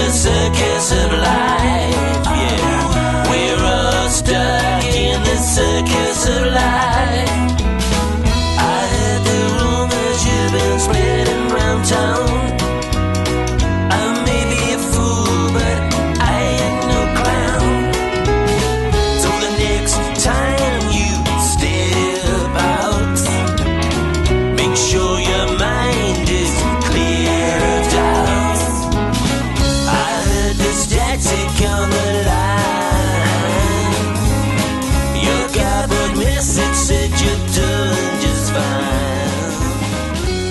Circus of life, yeah. We're all stuck in the circus of life. I heard the rumors you've been spreading around town. I may be a fool, but I ain't no clown. So the next time you step out, make sure your mind is clear of doubt. Static on the line. Your guidebook message said you're doing just fine.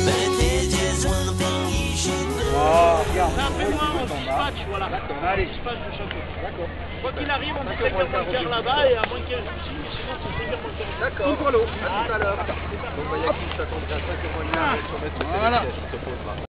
But there's just one thing you should know. Fais-moi un petit match, voilà. Allez. Petit match de champion. D'accord. Quoi qu'il arrive, on essaie de faire le faire là-bas et à moins qu'il y ait un souci, mais sinon ça fait bien pour le faire. D'accord. Tout pour l'eau. À tout à l'heure. Bon, bah, il y a qui s'attendrait à ça que moi, il y a sur mettre le téléphone, je te pose là.